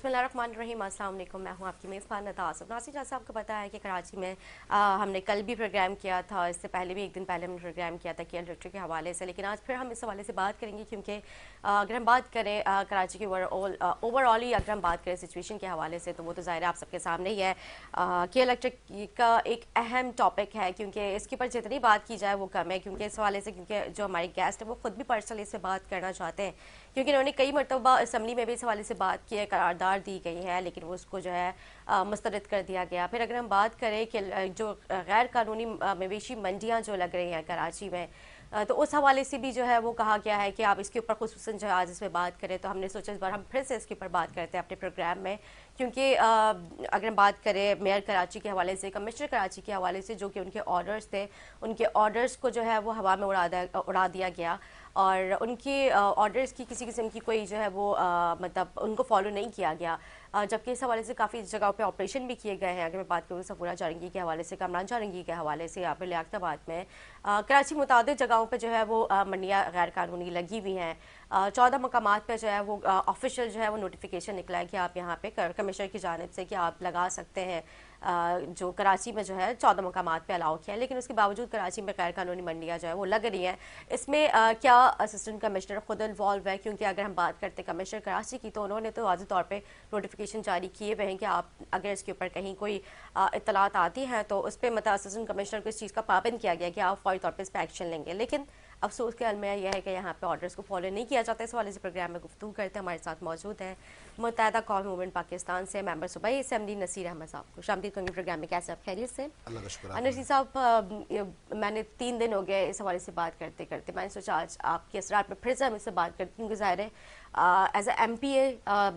बिस्मिल्लाहिर्रहमानिर्रहीम। अस्सलाम वालेकुम। मैं हूं आपकी मेज़बान नता आसफ। नासिर, जैसा आपको पता है कि कराची में हमने कल भी प्रोग्राम किया था, इससे पहले भी एक दिन पहले हमने प्रोग्राम किया था कि इलेक्ट्रिक के हवाले से, लेकिन आज फिर हम इस हवाले से बात करेंगे क्योंकि अगर हम बात करें कराची की ओवरऑल ही अगर हम बात करें सिचुएशन के हवाले से, तो वो तो ज़ाहिर है आप सबके सामने ही है कि इलेक्ट्रिक का एक अहम टॉपिक है, क्योंकि इसके ऊपर जितनी बात की जाए वो कम है। क्योंकि इस हवाले से, क्योंकि जो हमारे गेस्ट हैं वो खुद भी पर्सनली इस पर बात करना चाहते हैं, क्योंकि इन्होंने कई मरतबा असम्बली में भी इस हवाले से बात की है, करारदाद दी गई है, लेकिन वो उसको जो है मुस्तरद कर दिया गया। फिर अगर हम बात करें कि जो गैर कानूनी मवेशी मंडियाँ जो लग रही हैं कराची में, तो उस हवाले से भी जो है वो कहा गया है कि आप इसके ऊपर खुसूसन जो है आज इसमें बात करें। तो हमने सोचा इस बार हम फिर से इसके ऊपर बात करते हैं अपने प्रोग्राम में, क्योंकि अगर हम बात करें मेयर कराची के हवाले से, कमिश्नर कराची के हवाले से, जो कि उनके ऑर्डर्स थे, उनके ऑर्डर्स को जो है वो हवा में उड़ा दिया गया और उनके ऑर्डर्स की किसी किस्म की कोई जो है वो मतलब उनको फॉलो नहीं किया गया। जबकि इस हवाले से काफ़ी जगहों पे ऑपरेशन भी किए गए हैं। अगर मैं बात करूँ सफूरा जारंगी के हवाले से, कमरान जारंगी के हवाले से, यहाँ पर लियाकताबाद में, कराची मुताबिक जगहों पे जो है वो मंडियाँ गैर कानूनी लगी हुई हैं। 14 मकामात पर जो है वो ऑफिशियल जो है वो नोटिफिकेशन निकला है कि आप यहाँ पे कमिश्नर की जानिब से कि आप लगा सकते हैं। जो कराची में जो है 14 मकामात पे अलाउ किया है, लेकिन उसके बावजूद कराची में गैर कानूनी मंडियाँ जो है वो लग रही हैं। इसमें क्या असिस्टेंट कमिश्नर खुद इन्वॉल्व है? क्योंकि अगर हम बात करते हैं कमिश्नर कराची की, तो उन्होंने तो वाज़ेह तौर पे नोटिफिकेशन जारी किए हुए हैं कि आप अगर इसके ऊपर कहीं कोई इत्तलात आती हैं तो उस पर मतलब असिस्टेंट कमिश्नर को इस चीज़ का पाबंद किया गया कि आप फौरी तौर पर इस पर एक्शन लेंगे। लेकिन अफसोस के अलमिया यह है कि यहाँ पे ऑर्डर्स को फॉलो नहीं किया जाता। इस वाले से प्रोग्राम में गुफ्तगू करते हैं। हमारे साथ मौजूद हैं मुत्तहदा कौमी मूवमेंट पाकिस्तान से मेंबर सूबाई असेंबली नसीर अहमद साहब को। शामदीद करेंगे प्रोग्राम में। कैसे आप? खैरियत से? अल्लाह का शुक्र। नसीर साहब, मैंने 3 दिन हो गए इस हवाले से बात करते करते, मैंने सोचा आज आपके असरार पर फिर से हम इससे बात करते, क्योंकि ज़ाहिर है एज ए MPA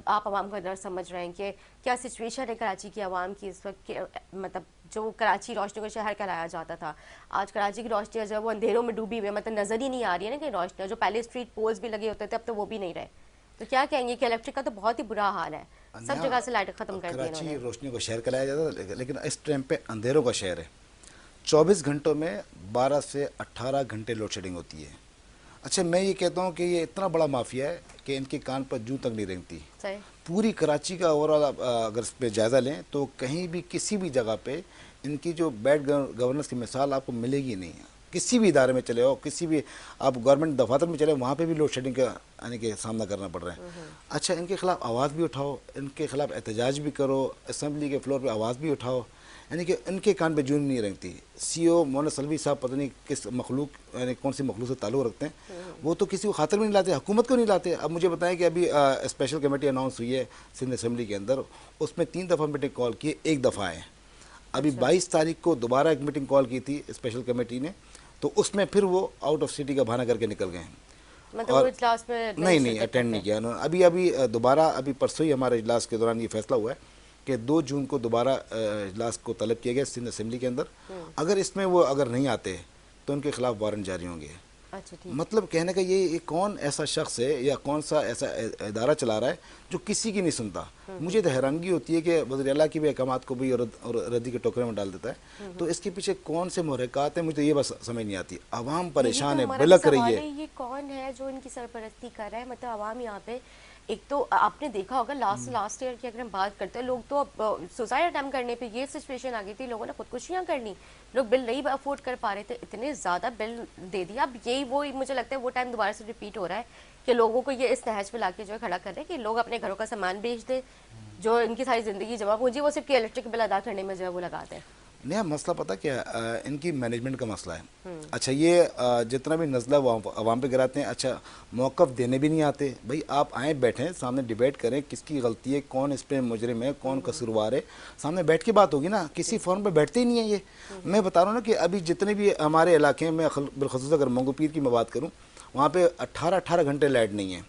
आप आवाम का दर्द समझ रहे हैं कि क्या सिचुएशन है कराची की आवाम की इस वक्त। मतलब जो कराची रोशनी का शहर कहलाया जाता था, आज कराची की रोशनियाँ जो है वो अंधेरों में डूबी हुई है, मतलब नज़र ही नहीं आ रही है ना कि रोशनियाँ। जो पहले स्ट्रीट पोल्स भी लगे होते थे, अब तो वो भी नहीं रहे। तो क्या कहेंगे कि इलेक्ट्रिक का तो बहुत ही बुरा हाल है, सब जगह से लाइट खत्म कर दी कराची इन्होंने। रोशनी का शहर कहलाया जाता है, लेकिन इस टाइम पे अंधेरों का शहर है। 24 घंटों में 12 से 18 घंटे लोड शेडिंग होती है। अच्छा, मैं ये कहता हूँ कि ये इतना बड़ा माफिया है कि इनके कान पर जूं तक नहीं रेंगती। पूरी कराची का ओवरऑल अगर इस पर जायज़ा लें तो कहीं भी किसी भी जगह पे इनकी जो बैड गवर्नेंस की मिसाल आपको मिलेगी नहीं है। किसी भी इदारे में चले हो, किसी भी आप गवर्नमेंट दफातर में चले, वहाँ पे भी लोड शेडिंग का यानी कि सामना करना पड़ रहा है। अच्छा, इनके खिलाफ आवाज़ भी उठाओ, इनके खिलाफ एहतजाज भी करो, असम्बली के फ्लोर पे आवाज़ भी उठाओ, यानी कि इनके कान पे जून नहीं रखती। CO मोहम्मद सलवी साहब पता नहीं किस मखलूक यानी कौन सी मखलूक से ताल्लुक़ रखते हैं, वो तो किसी को खातिर भी नहीं लाते, हुकूमत को नहीं लाते। अब मुझे बताएं कि अभी स्पेशल कमेटी अनाउंस हुई है सिंध असम्बली के अंदर, उसमें 3 दफ़ा मीटिंग कॉल की, 1 दफ़ा आए। अभी 22 तारीख को दोबारा एक मीटिंग कॉल की थी स्पेशल कमेटी ने, तो उसमें फिर वो आउट ऑफ सिटी का बहाना करके निकल गए हैं। मतलब वो इजलास में नहीं अटेंड नहीं किया उन्होंने। अभी दोबारा अभी परसों ही हमारे इजलास के दौरान ये फैसला हुआ है कि 2 जून को दोबारा इजलास को तलब किया गया सिंध असम्बली के अंदर। अगर इसमें वो अगर नहीं आते तो उनके खिलाफ वारंट जारी होंगे। अच्छा, मतलब कहने का ये कौन ऐसा शख्स है या कौन सा ऐसा इदारा चला रहा है जो किसी की नहीं सुनता। मुझे तो हैरानगी होती है कि वज़ीर आला की भी अहकामात को भी और रद्दी के टोकरे में डाल देता है। तो इसके पीछे कौन से मुहर्रिकात हैं, मुझे तो ये बस समझ नहीं आती। आवाम परेशान है, बिलक रही है। ये कौन है जो इनकी सरपरस्ती कर रहा है? मतलब आवाम यहाँ पे, एक तो आपने देखा होगा लास्ट ईयर की अगर हम बात करते हैं, लोग तो अब सुसाइड अटैम्प्ट करने पे ये सिचुएशन आ गई थी, लोगों ने खुदकुशियाँ कर ली, लोग बिल नहीं अफोर्ड कर पा रहे थे, इतने ज़्यादा बिल दे दिया। अब यही वो मुझे लगता है वो टाइम दोबारा से रिपीट हो रहा है कि लोगों को ये इस तहज पे लाके जो है खड़ा कर रहे हैं कि लोग अपने घरों का सामान बेच दें, जो इनकी सारी ज़िंदगी जमा पूंजी वो सिर्फ इलेक्ट्रिक बिल अदा करने में जो है वो लगाते हैं। नया मसला पता क्या है, इनकी मैनेजमेंट का मसला है। अच्छा, ये जितना भी नज़ला वो आवाम पे गिराते हैं। अच्छा, मौक़िफ़ देने भी नहीं आते। भाई आप आए बैठें, सामने डिबेट करें, किसकी गलती है, कौन इस पर मुजरिम है, कौन कसूरवार है, सामने बैठ के बात होगी ना। किसी फोरम पे बैठते ही नहीं है ये। मैं बता रहा हूँ ना कि अभी जितने भी हमारे इलाके में, बिलखसूस अगर मंगू पीर की मैं बात करूँ, वहाँ पर 18 घंटे लाइट नहीं है।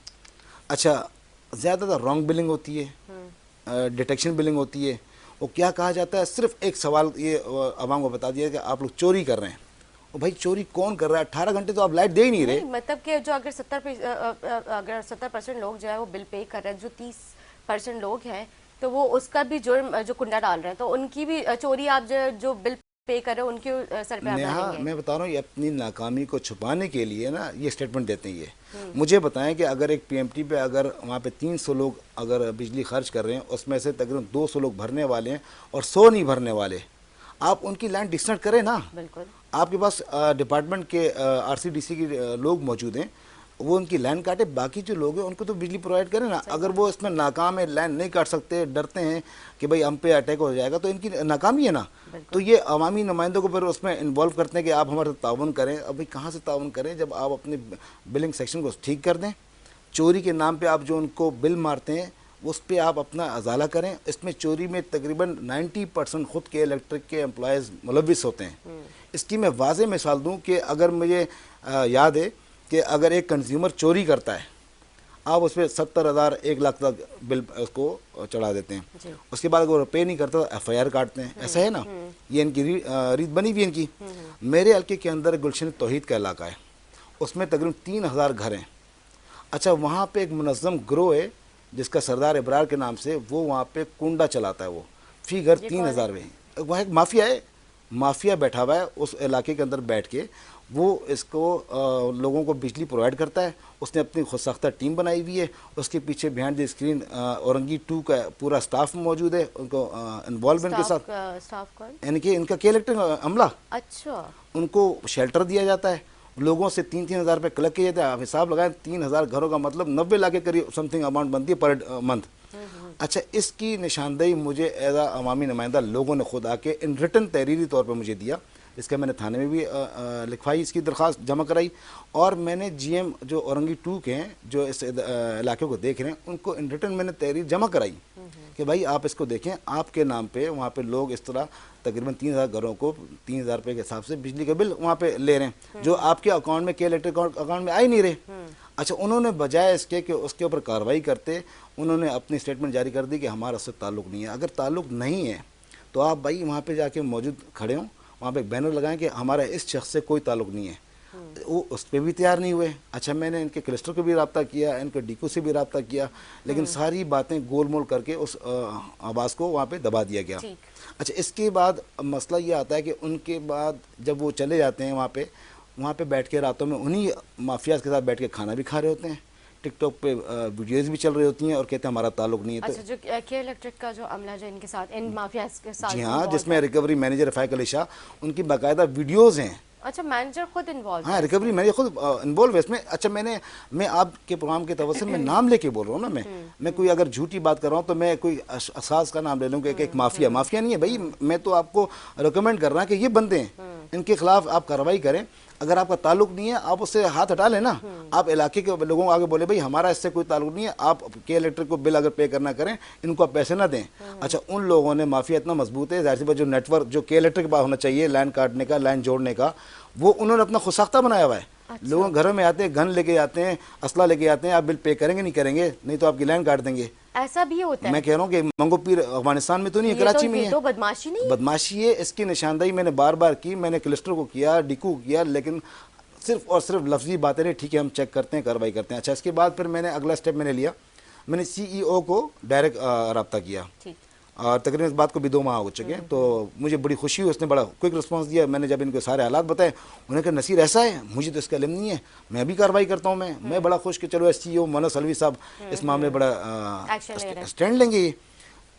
अच्छा, ज़्यादातर रॉन्ग बिलिंग होती है, डिटेक्शन बिलिंग होती है। वो क्या कहा जाता है, सिर्फ एक सवाल ये आवाम को बता दिया कि आप लोग चोरी कर रहे हैं। और भाई चोरी कौन कर रहा है? 18 घंटे तो आप लाइट दे ही नहीं रहे। मतलब कि जो अगर 70% लोग जो है वो बिल पे कर रहे हैं, जो 30% लोग हैं तो वो उसका भी जुर्म जो कुंडा डाल रहे हैं, तो उनकी भी चोरी आप जो बिल पे कर रहे हो उनके सर पे आप नेहा, डालेंगे? मैं बता रहा हूँ ये अपनी नाकामी को छुपाने के लिए ना ये स्टेटमेंट देते हैं ये। मुझे बताएं कि अगर एक पीएमटी पे अगर वहाँ पे 300 लोग अगर बिजली खर्च कर रहे हैं, उसमें से तकरीबन 200 लोग भरने वाले हैं और 100 नहीं भरने वाले, आप उनकी लाइन डिस्कनेक्ट करें ना। बिल्कुल। आपके पास डिपार्टमेंट के आरसीडीसी के लोग मौजूद हैं, वो उनकी लाइन काटे, बाकी जो लोग हैं उनको तो बिजली प्रोवाइड करें ना। अगर वो इसमें नाकाम है, लाइन नहीं काट सकते, डरते हैं कि भाई हम पे अटैक हो जाएगा, तो इनकी नाकामी है ना। तो ये अवामी नुमाइंदों को फिर उसमें इन्वॉल्व करते हैं कि आप हमारे ताउन करें। अब भाई कहाँ से ताउन करें जब आप अपने बिलिंग सेक्शन को ठीक कर दें। चोरी के नाम पे आप जो उनको बिल मारते हैं उस पर आप अपना अजाला करें। इसमें चोरी में तकरीबन 90% खुद के इलेक्ट्रिक के एम्प्लॉयज़ मुलविस होते हैं। इसकी मैं वाज़ेह मिसाल दूं कि अगर मुझे याद है कि अगर एक कंज्यूमर चोरी करता है, आप उस पर 70,000 1 लाख तक बिल उसको चढ़ा देते हैं। उसके बाद अगर वो पे नहीं करता तो FIR काटते हैं। ऐसा है ना, ये इनकी रीत बनी हुई है इनकी। मेरे हल्के के अंदर गुलशन तौहीद का इलाका है, उसमें तकरीबन 3,000 घर हैं। अच्छा, वहाँ पे एक मुनज़्ज़म ग्रोह है जिसका सरदार इब्रार के नाम से वो वहाँ पे कुंडा चलाता है। वो फी घर 3,000 में, वहाँ एक माफिया है, माफिया बैठा हुआ है उस इलाके के अंदर बैठ के। वो इसको लोगों को बिजली प्रोवाइड करता है। उसने अपनी खुद साख्ता टीम बनाई हुई है। उसके पीछे बिहाइंड द स्क्रीन औरंगी 2 का पूरा स्टाफ मौजूद है, उनको इन्वॉल्वमेंट के साथ। स्टाफ कौन? यानी कि इनका के इलेक्ट्रिक अमला। अच्छा। उनको शेल्टर दिया जाता है, लोगों से 3-3 हज़ार रुपये कलेक्ट किए जाते हैं। आप हिसाब लगाएं, 3,000 घरों का मतलब 90 लाख के करीब समथिंग अमाउंट बनती है पर मंथ। अच्छा, इसकी निशानदेही मुझे एज आ अवामी नुमाइंदा लोगों ने खुद आके इन रिटन तहरीरी तौर पर मुझे दिया। इसका मैंने थाने में भी लिखवाई, इसकी दरख्वास्त जमा कराई। और मैंने GM जो औरंगी 2 के हैं जो इस इलाके को देख रहे हैं, उनको इन रिटन मैंने तहरीर जमा कराई कि भाई आप इसको देखें, आपके नाम पे वहाँ पे लोग इस तरह तकरीबन 3,000 घरों को 3,000 रुपये के हिसाब से बिजली का बिल वहाँ पे ले रहे हैं, जो आपके अकाउंट में, के इलेक्ट्रिक अकाउंट में आ ही नहीं रहे। अच्छा, उन्होंने बजाय इसके कि उसके ऊपर कार्रवाई करते, उन्होंने अपनी स्टेटमेंट जारी कर दी कि हमारा उससे ताल्लुक़ नहीं है। अगर ताल्लुक़ नहीं है तो आप भाई वहाँ पे जाके मौजूद खड़े हों, वहाँ पे एक बैनर लगाएं कि हमारा इस शख्स से कोई ताल्लुक़ नहीं है। वो उस पर भी तैयार नहीं हुए। अच्छा, मैंने इनके क्लस्टर को भी रब्ता किया, इनके डीको से भी रब्ता किया, लेकिन सारी बातें गोल मोल करके उस आवाज़ को वहाँ पे दबा दिया गया। अच्छा, इसके बाद मसला ये आता है कि उनके बाद जब वो चले जाते हैं वहाँ पे बैठ के रातों में उन्हीं माफियाज के साथ बैठ के खाना भी खा रहे होते हैं, टिकटॉक पे वीडियोस भी चल रही होती हैं और कहते हैं हमारा ताल्लुक नहीं है। अच्छा, जो के इलेक्ट्रिक का जो अमला जो इनके साथ, इन माफियाज के साथ, जी हाँ, जिसमें रिकवरी मैनेजर फ़ाइक अली शाह, उनकी बाकायदा वीडियोज़ हैं। अच्छा, मैनेजर खुद इन्वॉल्व? हाँ, रिकवरी मैनेजर खुद इन्वॉल्व है इसमें। अच्छा, मैं आपके प्रोग्राम के तवज्जुह में नाम लेके बोल रहा हूँ ना। मैं कोई अगर झूठी बात कर रहा हूँ तो मैं कोई असास का नाम ले लूँगा कि एक माफिया नहीं है भाई। मैं तो आपको रिकमेंड कर रहा हूँ कि ये बंदे हैं, इनके खिलाफ आप कार्रवाई करें। अगर आपका ताल्लुक नहीं है, आप उससे हाथ हटा लें ना। आप इलाके के लोगों को आगे बोले भाई हमारा इससे कोई ताल्लुक नहीं है, आप के इलेक्ट्रिक को बिल अगर पे करना करें, इनको आप पैसे ना दें। अच्छा, उन लोगों ने, माफिया इतना मजबूत है, जाहिर सी बात जो नेटवर्क जो के इलेक्ट्रिक के पास होना चाहिए लाइन काटने का, लाइन जोड़ने का, वो उन्होंने अपना खुद साख्ता बनाया हुआ है। अच्छा। लोग घरों में आते हैं, गन लेके आते हैं, असला लेके आते हैं, आप बिल पे करेंगे नहीं करेंगे, नहीं तो आपकी लाइन काट देंगे। ऐसा भी होता है? मैं कह रहा हूँ कि मंगो पीर अफगानिस्तान में तो नहीं है, कराची में है। तो बदमाशी नहीं, बदमाशी है। इसकी निशानदेही मैंने बार बार की, मैंने क्लस्टर को किया, डीकू को किया, लेकिन सिर्फ और सिर्फ लफ्जी बातें नहीं। ठीक है, हम चेक करते हैं, कार्रवाई करते हैं। अच्छा, इसके बाद फिर मैंने अगला स्टेप मैंने लिया, मैंने CEO को डायरेक्ट रब्ता किया और तकरीबन इस बात को भी 2 माह हो चुके हैं। तो मुझे बड़ी खुशी हुई, उसने बड़ा क्विक रिस्पांस दिया। मैंने जब इनको सारे हालात बताए, उन्होंने कहा नसीर ऐसा है, मुझे तो इसका इल्म नहीं है, मैं भी कार्रवाई करता हूँ। मैं बड़ा खुश कि चलो CEO मनोज अलवी साहब इस मामले बड़ा स्टैंड लेंगे।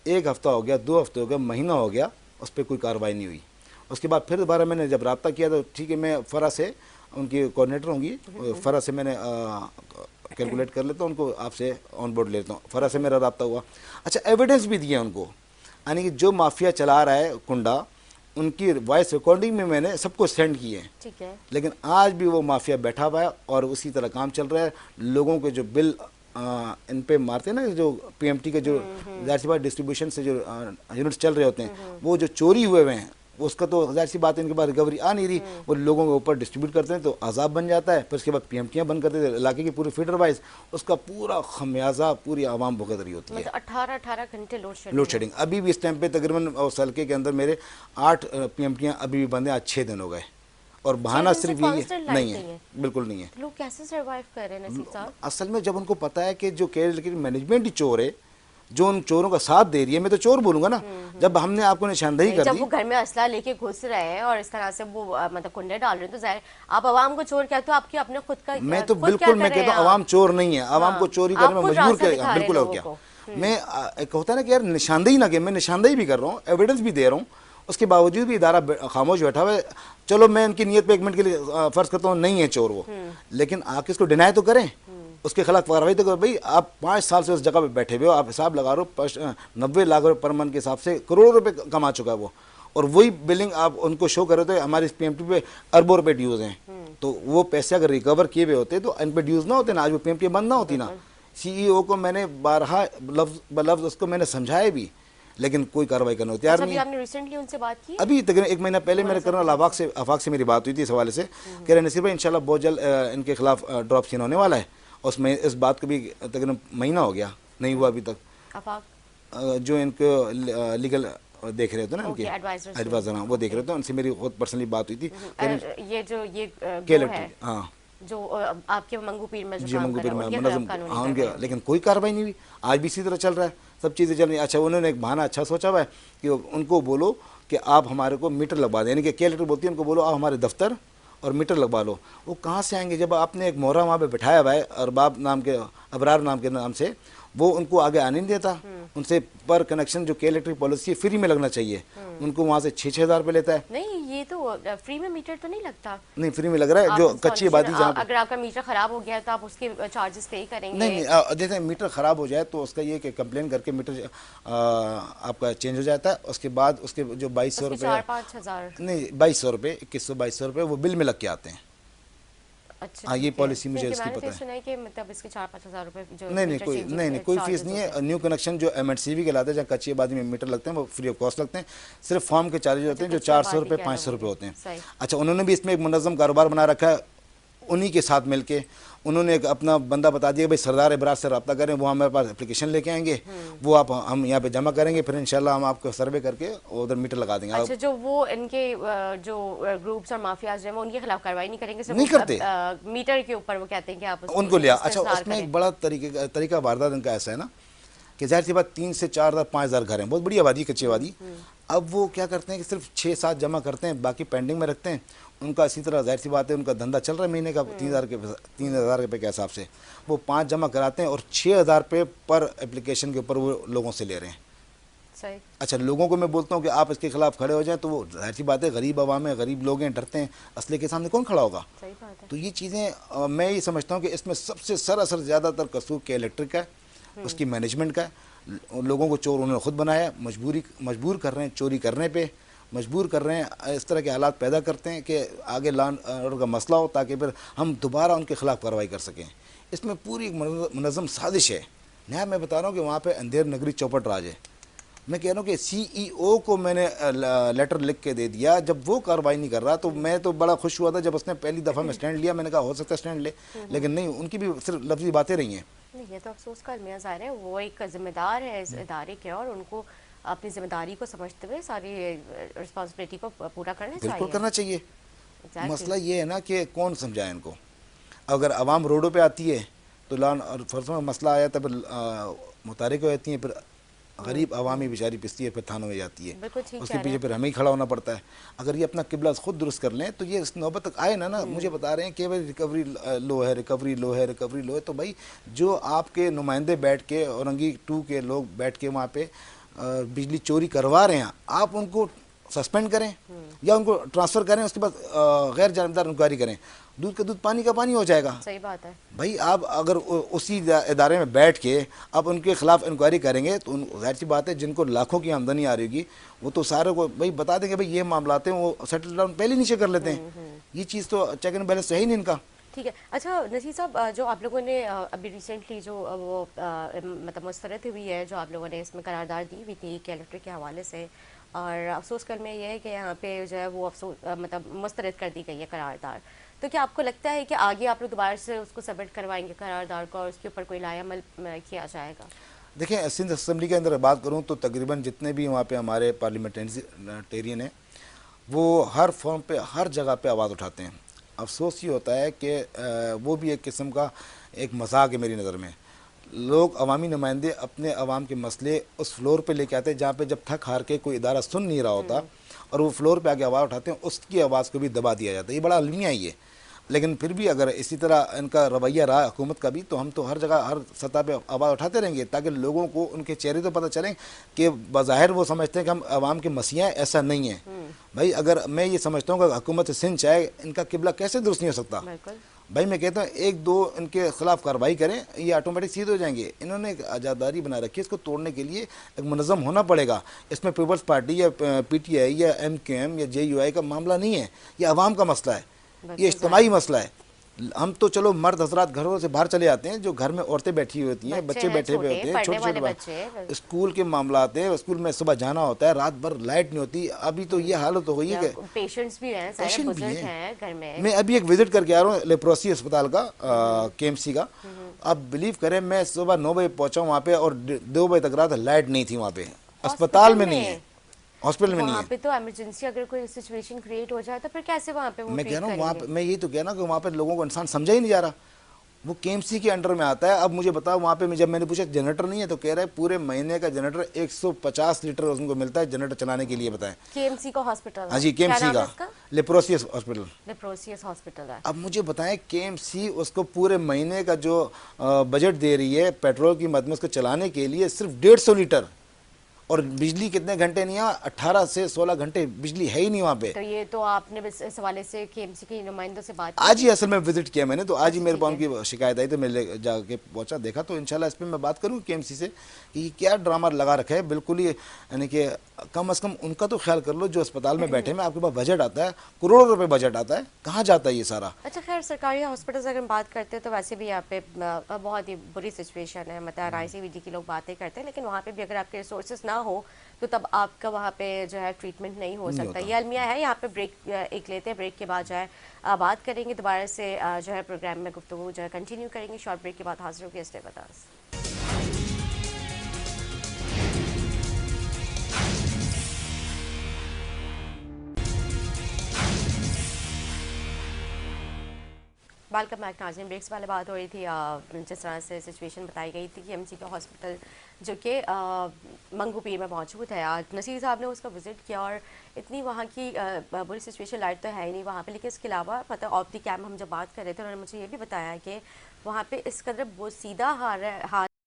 1 हफ्ता हो गया, 2 हफ्ते हो गए, महीना हो गया, उस पर कोई कार्रवाई नहीं हुई। उसके बाद फिर दोबारा मैंने जब रब्ता किया तो ठीक है, मैं फ़रा से उनकी कोऑर्डिनेटर होंगी, फ़रा से मैंने कैलकुलेट कर लेता हूँ, उनको आपसे ऑन बोर्ड लेता हूँ। फ़रा से मेरा रब्ता हुआ। अच्छा, एविडेंस भी दिए उनको, यानी कि जो माफिया चला रहा है कुंडा, उनकी वॉइस रिकॉर्डिंग में मैंने सबको सेंड किए हैं। ठीक है, लेकिन आज भी वो माफिया बैठा हुआ है और उसी तरह काम चल रहा है। लोगों के जो बिल इन पे मारते हैं ना, जो PMT के जो ज़ाहिर सी बात डिस्ट्रीब्यूशन से जो यूनिट्स चल रहे होते हैं, वो जो चोरी हुए हैं, उसका तो ज़ाहिर सी बात है इनके पास रिकवरी आ नहीं रही। वो लोगों के ऊपर डिस्ट्रीब्यूट करते हैं तो अजाब बन जाता है। फिर उसके बाद PMTयाँ बंद करते थे इलाके की पूरी फीडर वाइज, उसका पूरा खमियाजा पूरी आवाम भुगत रही होती है। मतलब 18 घंटे लोड शेडिंग अभी भी इस टाइम पे तकरीबन उस हल्के के अंदर मेरे 8 PMTयाँ अभी भी बंद हैं। आज 6 दिन हो गए और बहाना सिर्फ यही नहीं है, बिल्कुल नहीं है। लोग कैसे सर्वाइव कर रहे हैं नसीब साहब? असल में जब उनको पता है कि जो केरल की मैनेजमेंट ही चोर है, जो उन चोरों का साथ दे रही है, मैं तो चोर बोलूंगा ना। जब हमने आपको निशानदेही कर जब दी, वो घर में असला लेके घुस रहे हैं और इस तरह से वो मतलब कुंडे डाल रहे हैं, तो जाहिर आप आवाम को चोर कहते हो, आपकी अपने खुद का मैं तो खुद क्या बिल्कुल, कर मैं रहे कहता हैं हूँ आप? आवाम चोर नहीं है, आवाम को हाँ, चोरी आप करने में खुद मजबूर रास्ता किया, दिखा रहे हैं बिल्कुल। और लोगों क्या, को। मैं एक होता है ना कि यार निशानदेही ना, कि मैं निशानदेही भी कर रहा हूँ, एविडेंस भी दे रहा हूँ, उसके बावजूद भी इदारा खामोश बैठा हुआ है। चलो मैं उनकी नीयत पे एक मिनट के लिए फर्ज करता हूँ नहीं है चोर वो, लेकिन आके इसको डिनाई तो करें, उसके खिलाफ कार्रवाई तो करो। भाई आप 5 साल से उस जगह पे बैठे हुए हो, आप हिसाब लगा रहे हो 90 लाख रुपये पर मंथ के हिसाब से करोड़ों रुपए कमा चुका है वो, और वही बिलिंग आप उनको शो कर रहे थे। हमारे पीएमटी पे अरबों रुपए ड्यूज हैं, तो वो पैसे अगर रिकवर किए हुए होते तो इन पे ड्यूज ना होते ना, आज वो पीएमटी बंद ना होती ना। सीईओ को मैंने बारहा लफ्ज बलफ्ज उसको मैंने समझाया भी, लेकिन कोई कार्रवाई करने को तैयार अच्छा, नहीं अभी है। आपने रिसेंटली उनसे बात की? अभी तकरीबन 1 महीना पहले मेरे कर्नल आफाक से मेरी बात हुई थी इस हवाले से, कह रहे नसीर भाई इंशाल्लाह बहुत जल्द इनके खिलाफ ड्रॉप सीन होने वाला है। उसमें इस बात को भी तकरीबन महीना हो गया, नहीं हुआ अभी तक। आफाक जो इनको लीगल देख रहे थे ना, इनके एडवाइजर्स एडवाइजर, हाँ, वो देख रहे थे, उनसे मेरी खुद पर्सनली बात हुई थी। ये जो ये के वो है इलेक्ट्रिक, हाँ जो आपके मंगू पीर में जो जी, काम मंगू कर पीर रहे में हैं, उनके मुनज़्ज़म, खिलाफ कानूनी हाँ उनके, कार्रवाई। लेकिन कोई कार्रवाई नहीं हुई। आज भी इसी तरह चल रहा है, सब चीज़ें चल रही हैं। अच्छा, उन्होंने एक बहाना अच्छा सोचा हुआ है कि उनको बोलो कि आप हमारे को मीटर लगवा दें, यानी कि इलेक्ट्रिक बोलती है उनको बोलो आप हमारे दफ्तर और मीटर लगवा लो। वो कहाँ से आएंगे जब आपने एक मोहरा वहाँ पे बिठाया हुआ है अरबाब नाम के, अबरार नाम के नाम से, वो उनको आगे आने नहीं देता। उनसे पर कनेक्शन जो के इलेक्ट्रिक पॉलिसी है फ्री में लगना चाहिए, उनको वहाँ से 6-6 हज़ार रुपये लेता है। नहीं, ये तो फ्री में मीटर तो नहीं लगता। नहीं, फ्री में लग रहा है, जो कच्ची आबादी जहाँ पे, अगर आपका मीटर खराब हो गया है तो आप उसके चार्जेस पे करेंगे। नहीं, जैसे मीटर ख़राब हो जाए तो उसका ये कि कंप्लेन करके मीटर आपका चेंज हो जाता है। उसके बाद उसके जो 2200 रुपये, 4-5 हज़ार नहीं 2200 रुपये, 2100-2200 रुपये वो बिल में लग के आते हैं। अच्छा, हाँ, ये पॉलिसी मुझे क्योंकि इसकी मैंने पता तो है। सुना है कि मतलब इसके 4-5 हज़ार रुपये जो नहीं मीटर कोई, चेंजिंग नहीं के कोई फीस चार्जेस नहीं होते है। न्यू कनेक्शन जो एमएडसीबी के लाते हैं, जहाँ कच्ची आबादी में मीटर लगते हैं, वो फ्री ऑफ कॉस्ट लगते हैं। सिर्फ फॉर्म के चार्जेज होते हैं जो 400 रुपये 500 रुपये होते हैं। सही। अच्छा, उन्होंने भी इसमें एक मुनज़्ज़म कारोबार बना रखा है, उन्हीं के साथ मिलके उन्होंने एक अपना बंदा बता दिया भाई सरदार इबरार से रब्ता करें, वो हमारे पास एप्लीकेशन लेके आएंगे, वो आप हम यहाँ पे जमा करेंगे, फिर इंशाल्लाह हम आपको सर्वे करके उधर मीटर लगा देंगे। अच्छा, जो वो इनके जो ग्रुप्स और माफियाज हैं वो उनके खिलाफ कार्रवाई नहीं करेंगे, सिर्फ नहीं वो, करते। मीटर के ऊपर वो कहते हैं कि आप उनको लिया। अच्छा, इस्तेज़ार उसमें करें। एक बड़ा तरीका वारदात इनका ऐसा है ना कि जाहिर सी बात 3 से 4 हज़ार 5 हज़ार घर हैं, बहुत बड़ी आबादी, कच्ची आबादी। अब वो क्या करते हैं कि सिर्फ 6-7 जमा करते हैं, बाकी पेंडिंग में रखते हैं। उनका इसी तरह जाहिर सी बात है उनका धंधा चल रहा है महीने का 3,000 रुपये के हिसाब से, वो 5 जमा कराते हैं और 6,000 रुपये पर एप्लीकेशन के ऊपर वो लोगों से ले रहे हैं। सही। अच्छा, लोगों को मैं बोलता हूँ कि आप इसके खिलाफ खड़े हो जाएं, तो वो जाहिर सी बात है गरीब आवाम है, गरीब लोग हैं, डरते हैं, असले के सामने कौन खड़ा होगा। सही बात है। तो ये चीज़ें मैं ये समझता हूँ कि इसमें सबसे सरासर ज़्यादातर कसूर के इलेक्ट्रिक का है, उसकी मैनेजमेंट का है। लोगों को चोर उन्होंने खुद बनाया है, मजबूर कर रहे हैं, चोरी करने पे मजबूर कर रहे हैं, इस तरह के हालात पैदा करते हैं कि आगे लॉ ऑर्डर का मसला हो, ताकि फिर हम दोबारा उनके खिलाफ कार्रवाई कर सकें। इसमें पूरी एक मुनज़्ज़म साजिश है। नया मैं बता रहा हूँ कि वहाँ पे अंधेर नगरी चौपट राज है। मैं कह रहा हूँ कि सीईओ को मैंने लेटर लिख के दे दिया, जब वो कार्रवाई नहीं कर रहा तो मैं तो बड़ा खुश हुआ था जब उसने पहली दफ़ा में स्टैंड लिया। मैंने कहा हो सकता है स्टैंड ले, लेकिन नहीं, उनकी भी सिर्फ लफ्ज़ी बातें रही हैं। नहीं, ये तो अफसोस का अलमिया ज़ाहिर है, वो एक जिम्मेदार है इस इदारे के और उनको अपनी जिम्मेदारी को समझते हुए सारी रिस्पॉन्सिबिलिटी को पूरा करना बिल्कुल चाहिए। करना चाहिए। Exactly. मसला ये है ना कि कौन समझाए इनको। अगर आवाम रोडों पे आती है तो लॉन और फर्ज में मसला आया तब मुतारिक हो जाती है, फिर गरीब आवामी बेचारी पिसती है, फिर थानों में जाती है, बिल्कुल ठीक उसके कह रहे पीछे हैं। फिर हमें ही खड़ा होना पड़ता है। अगर ये अपना किबला खुद दुरुस्त कर लें तो ये इस नौबत तक आए ना मुझे बता रहे हैं कि भाई रिकवरी लो है, रिकवरी लो है, रिकवरी लो है। तो भाई जो आपके नुमाइंदे बैठ के, औरंगी 2 के लोग बैठ के वहाँ पे बिजली चोरी करवा रहे हैं, आप उनको सस्पेंड करें या उनको ट्रांसफ़र करें, उसके बाद गैर जानबदार इंक्वायरी करें। दूध का दूध पानी का पानी हो जाएगा। सही बात है। भाई आप अगर उसी इदारे में बैठ के आप उनके खिलाफ इंक्वायरी करेंगे तो जाहिर सी बात है जिनको लाखों की आमदनी आ रही होगी वो तो सारे को भाई बता देंगे भाई ये मामलात हैं, वो सेटल डाउन पहले नीचे कर लेते हैं। ये चीज़ तो चेक एंड बैलेंस है ही नहीं इनका। ठीक है। अच्छा नसीर साहब, जो आप लोगों ने अभी रिसेंटली जो वो मतलब मुस्तरद हुई है, जो आप लोगों ने इसमें करारदाद दी हुई थी के इलेक्ट्रिक के हवाले से, और अफसोस कर में यह है कि यहाँ पे जो है वो अफसोस मतलब मुस्तरद कर दी गई है करारदाद। तो क्या आपको लगता है कि आगे आप लोग दोबारा से उसको सबमिट करवाएंगे करारदाद को और उसके ऊपर कोई लायामल किया जाएगा? देखिए, सिंध असम्बली के अंदर बात करूँ तो तकरीबन जितने भी वहाँ पे हमारे पार्लियामेंटेरियन हैं वो हर फॉर्म पे, हर जगह पे आवाज़ उठाते हैं। अफसोस ये होता है कि वो भी एक किस्म का एक मजाक है मेरी नज़र में। लोग अवामी नुमाइंदे अपने अवाम के मसले उस फ्लोर पे लेके आते हैं जहाँ पे जब थक हार के कोई इदारा सुन नहीं रहा होता और वो फ्लोर पे आके आवाज़ उठाते हैं, उसकी आवाज़ को भी दबा दिया जाता है। ये बड़ा अलमिया ही है। लेकिन फिर भी अगर इसी तरह इनका रवैया रहा हुकूमत का भी, तो हम तो हर जगह हर सतह पे आवाज़ उठाते रहेंगे ताकि लोगों को उनके चेहरे तो पता चलें कि बज़ाहिर वो समझते हैं कि हम आवाम के मसीहा हैं, ऐसा नहीं है। भाई अगर मैं ये समझता हूँ कि हुकूमत सिंध चाहे, इनका किबला कैसे दुरुस्त नहीं हो सकता। भाई मैं कहता हूँ एक दो इनके खिलाफ कार्रवाई करें, ये ऑटोमेटिक सीधे हो जाएंगे। इन्होंने एक आज़ादारी बना रखी है, इसको तोड़ने के लिए एक मुनज़्ज़म होना पड़ेगा। इसमें पीपल्स पार्टी या PTI या MQM या JUI का मामला नहीं है, ये अवाम का मसला है, ये इज्तिमाई मसला है। हम तो चलो मर्द हजरात घरों से बाहर चले आते हैं, जो घर में औरतें बैठी हुई होती हैं, बच्चे बैठे हुए होते हैं, छोटे छोटे स्कूल के मामला आते हैं, स्कूल में सुबह जाना होता है, रात भर लाइट नहीं होती। अभी तो ये हालत हो गई है कि पेशेंट्स भी हैं, सारे बुजुर्ग हैं घर में। मैं अभी एक विजिट करके आ रहा हूँ लेप्रोसी अस्पताल का, KMC का। आप बिलीव करें, मैं सुबह 9 बजे पहुंचा वहाँ पे और 2 बजे तक रात लाइट नहीं थी वहाँ पे, अस्पताल में नहीं है, हॉस्पिटल में नहीं है। वहाँ पे तो इमरजेंसी अगर कोई सिचुएशन क्रिएट हो जाए तो फिर कैसे वहाँ पे वो मैं कह रहा हूँ वहाँ पे, मैं यही तो कह रहा हूँ कि वहाँ पे लोगों को इंसान समझा ही नहीं जा रहा। वो KMC के अंडर में आता है। अब मुझे बताओ वहाँ पे जब मैंने पूछा जनरेटर नहीं है, तो कह रहा है पूरे महीने का जनरेटर 150 लीटर उनको मिलता है जनरेटर चलाने के लिए। बताएं, KMC का हॉस्पिटल? हाँ जी, KMC का लेप्रोसियस हॉस्पिटल। लेप्रोसियस हॉस्पिटल है। अब मुझे बताएं KMC उसको पूरे महीने का जो बजट दे रही है पेट्रोल की मद में उसको चलाने के लिए सिर्फ 150 लीटर, और बिजली कितने घंटे नहीं है, 18 से 16 घंटे बिजली है ही नहीं वहाँ पे। तो ये तो आपने इस हवाले से KMC के नुमाइंदों से बात आज ही असल में विजिट किया मैंने, तो आज ही मेरे पास उनकी शिकायत आई तो मैं जाके पहुंचा, देखा, तो इंशाल्लाह इस पर मैं बात करूँ KMC से कि क्या ड्रामा लगा रखा है। बिल्कुल ही यानी कि कम अज़ कम उनका तो ख्याल कर लो, जो अस्पताल में बैठे में आपके पास बजट आता है, करोड़ों रुपए बजट आता है, कहाँ जाता है ये सारा। अच्छा खैर, सरकारी हॉस्पिटल अगर हम बात करते हैं तो वैसे भी यहाँ पे बहुत ही बुरी सिचुएशन है, मतलब ICVD की लोग बातें करते हैं, लेकिन वहाँ पे भी अगर आपके रिसोर्सेज ना हो तो तब आपका वहाँ पे जो है ट्रीटमेंट नहीं हो सकता। ये अलमिया है। यहाँ पे ब्रेक एक लेते हैं, ब्रेक के बाद जो है बात करेंगे दोबारा से, जो है प्रोग्राम में गुफ्तगू जो है कंटिन्यू करेंगे। शॉर्ट ब्रेक के बाद हाजिर होगी, stay with us. Welcome back नाज़रीन। ब्रेक्स वाले बात हो रही थी, जिस तरह से सिचुएशन बताई गई थी कि KMC का हॉस्पिटल जो कि मंगू पीर में मौजूद है। आज नसीर साहब ने उसका विज़िट किया और इतनी वहाँ की बुरी सिचुएशन, लाइट तो है ही नहीं वहाँ पे, लेकिन इसके अलावा मतलब ऑफ द कैम हम जब बात कर रहे थे उन्होंने मुझे ये भी बताया कि वहाँ पे इस कदर वो सीधा हाल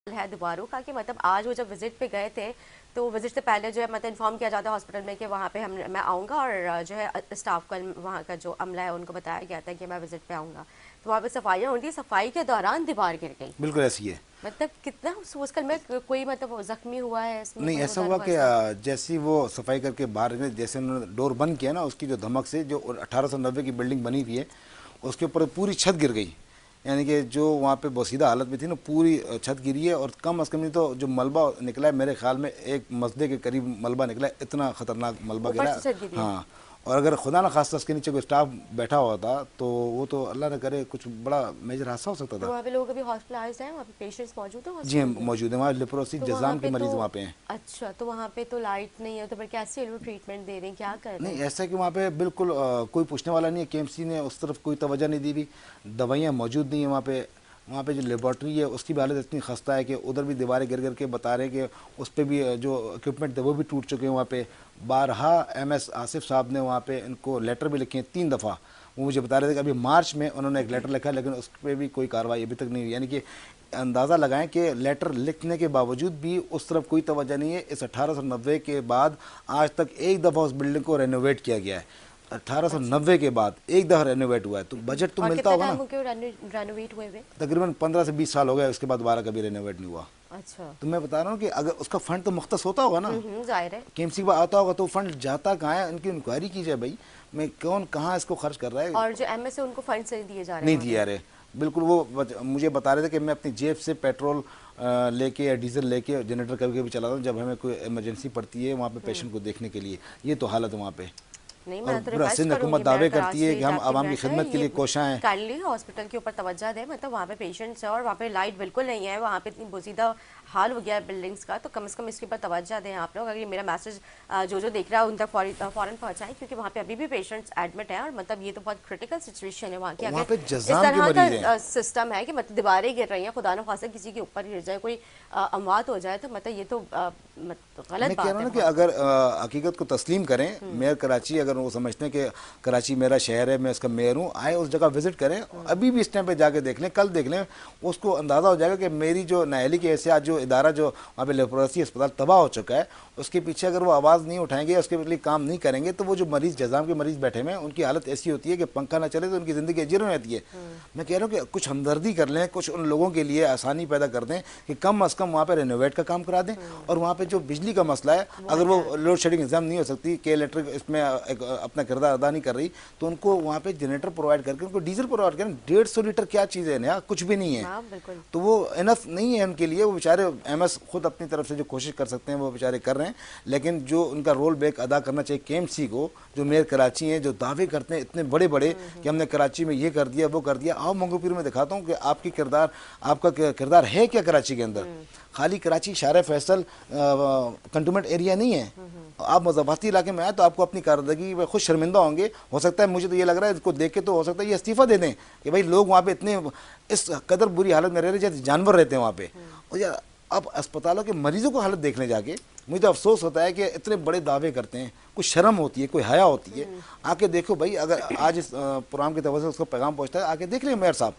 है दीवारों का कि मतलब आज वो जब विज़िट पे गए थे तो विज़िट से पहले जो है मतलब इन्फॉर्म किया जाता है हॉस्पिटल में कि वहाँ पे मैं आऊँगा, और जो है स्टाफ का वहाँ का जो अमला है उनको बताया गया था कि मैं विज़िट पे आऊँगा। तो वहाँ पे सफाइयाँ होती, सफाई के दौरान दीवार गिर गई। बिल्कुल ऐसी है। मतलब कितना अफसोस, कल में कोई मतलब जख्मी हुआ है इसमें? नहीं, ऐसा हुआ कि जैसी वो सफाई करके बाहर गए, जैसे उन्होंने डोर बंद किया ना, उसकी जो धमक से जो 1890 की बिल्डिंग बनी हुई है उसके ऊपर पूरी छत गिर गई। यानी कि जो वहाँ पे बोसीदा हालत में थी ना, पूरी छत गिरी है। और कम अज़ कम नहीं तो जो मलबा निकला है मेरे ख्याल में 1 मसले के करीब मलबा निकला है, इतना ख़तरनाक मलबा गिरा। हाँ, और अगर खुदा न खास्ता उसके नीचे कोई स्टाफ बैठा हुआ था तो वो तो अल्लाह न करे कुछ बड़ा मेजर हादसा हो सकता था। तो वहाँ पे लोग अभी हॉस्पिटलाइज्ड हैं, वहाँ पे पेशेंट्स मौजूद हैं? जी मौजूद हैं, वहाँ लेप्रोसी जज़ाम के मरीज वहाँ पे हैं। अच्छा, तो वहाँ पे तो लाइट नहीं है, तो फिर कैसे लोग ट्रीटमेंट दे रहे हैं, क्या कर रहे हैं? नहीं, ऐसा कि वहाँ पे बिल्कुल कोई पूछने वाला नहीं है। KMC ने उस तरफ कोई तवज्जो नहीं दी हुई, दवाइयाँ मौजूद नहीं है वहाँ पे जो लेबॉर्ट्री है उसकी भी हालत इतनी खस्ता है कि उधर भी दीवारें गिर के बता रहे हैं कि उस पर भी जो इक्विपमेंट थे वो भी टूट चुके हैं वहाँ पे। बारहा MS आसिफ साहब ने वहाँ पे इनको लेटर भी लिखे हैं 3 दफ़ा। वो मुझे बता रहे थे कि अभी मार्च में उन्होंने एक लेटर लिखा है, लेकिन उस पर भी कोई कार्रवाई अभी तक नहीं हुई। यानी कि अंदाज़ा लगाएं कि लेटर लिखने के बावजूद भी उस तरफ कोई तवज्जो नहीं है। इस 1890 के बाद आज तक एक दफ़ा उस बिल्डिंग को रेनोवेट किया गया है। 1890 के बाद एक दफ़ा रेनोवेट हुआ है, तो बजट तो मिलता होगा ना। रेनोवेट हुए तकरीबन 15 से 20 साल हो गए, उसके बाद दोबारा कभी रेनोवेट नहीं हुआ। अच्छा, तो मैं बता रहा हूँ कि अगर उसका फंड तो मुख्तस होता होगा ना, जाहिर है KMC के पास आता होगा, तो फंड जाता कहाँ है, उनकी इंक्वायरी की जाए भाई, मैं कौन कहाँ इसको खर्च कर रहा है। और जो MS है उनको फंड से दिए जा रहे हैं? नहीं दिए जा रहे, बिल्कुल। वो मुझे बता रहे थे कि मैं अपनी जेब से पेट्रोल लेके या डीजल लेके जनरेटर कभी कभी चलाता हूँ जब हमें कोई इमरजेंसी पड़ती है वहाँ पे पेशेंट को देखने के लिए। ये तो हालत वहाँ पे। नहीं, और पूरा सिंध हुकूमत दावे करती है कि हम आवाम की खिदमत के लिए कोशां हैं। काइंडली हॉस्पिटल के ऊपर तवज्जो दें, मतलब वहाँ पे पेशेंट्स है और वहाँ पे लाइट बिल्कुल नहीं है, वहाँ पे इतनी बोसीदा हाल हो गया है बिल्डिंग्स का, तो कम से कम इसके ऊपर तवज्जो दें आप लोग। अगर ये मेरा मैसेज जो जो देख रहा है उन तक फ़ौरन पहुँचाएँ, क्योंकि वहाँ पे अभी भी पेशेंट्स एडमिट हैं और मतलब ये तो बहुत क्रिटिकल सिचुएशन है वहाँ की। वहाँ अगर पे इस जज़ाम के तरह मरीज हैं। का सिस्टम है कि मतलब दीवारें गिर रही हैं, खुदा न खास्ता किसी के ऊपर गिर जाए, कोई अमवात हो जाए, तो मतलब ये तो गलत मैं कह बात रहा हूँ है ना कि बहुत। अगर हकीकत को तस्लीम करें, मेयर कराची, अगर वो समझते हैं कि कराची मेरा शहर है, मैं उसका मेयर हूँ, आए उस जगह विजिट करें, अभी भी इस टाइम पे जाके देख लें, कल देख लें, उसको अंदाज़ा हो जाएगा कि मेरी जो नाअहली की हैसियत, जो इदारा जो वहाँ पे लेप्रोसी अस्पताल तबाह हो चुका है, उसके पीछे अगर वो आवाज़ नहीं उठाएंगे, उसके लिए काम नहीं करेंगे, तो वो जो मरीज़ जज़ाम के मरीज़ बैठे हुए हैं, उनकी हालत ऐसी होती है कि पंखा ना चले तो उनकी ज़िंदगी अजीर हो जाती है। मैं कह रहा हूँ कि कुछ हमदर्दी कर लें, कुछ उन लोगों के लिए आसानी पैदा कर दें कि कम अज़ कम वहाँ पर रेनोवेट का काम करा दें, और वहाँ पर जो बिजली का मसला है, अगर वो लोड शेडिंग एग्जाम नहीं हो सकती, के इलेक्ट्रिक इसमें अपना किरदार अदा नहीं कर रही, तो उनको वहाँ पे जनरेटर प्रोवाइड करके उनको डीजल प्रोवाइड करें। 150 लीटर क्या चीज़ है ना, कुछ भी नहीं है। हाँ बिल्कुल। तो वो इनफ नहीं है उनके लिए। वो बेचारे एमएस खुद अपनी तरफ से जो कोशिश कर सकते हैं वो बेचारे कर रहे हैं, लेकिन जो उनका रोल बैक अदा करना चाहिए केएमसी को, जो मेयर कराची हैं, जो दावे करते हैं इतने बड़े बड़े कि हमने कराची में ये कर दिया वो कर दिया। आओ मंगोपीर में दिखाता हूँ कि आपका किरदार है क्या कराची के अंदर। खाली कराची शार फैसल कंटोनमेंट एरिया नहीं है। आप मज़ाफ़ाती इलाके में आए तो आपको अपनी कारदगी में खुद शर्मिंदा होंगे। हो सकता है, मुझे तो ये लग रहा है, इसको देख के तो हो सकता है ये इस्तीफ़ा दे दें कि भाई लोग वहाँ पे इतने इस कदर बुरी हालत में रह रहे जैसे जानवर रहते हैं वहाँ पे। और यार अब अस्पतालों के मरीजों को हालत देखने जाके मुझे तो अफसोस होता है कि इतने बड़े दावे करते हैं, कुछ शर्म होती है, कोई हया होती है। आके देखो भाई, अगर आज इस प्रोग्राम की तरफ से उसको पैगाम पहुँचता है, आके देख लें मेयर साहब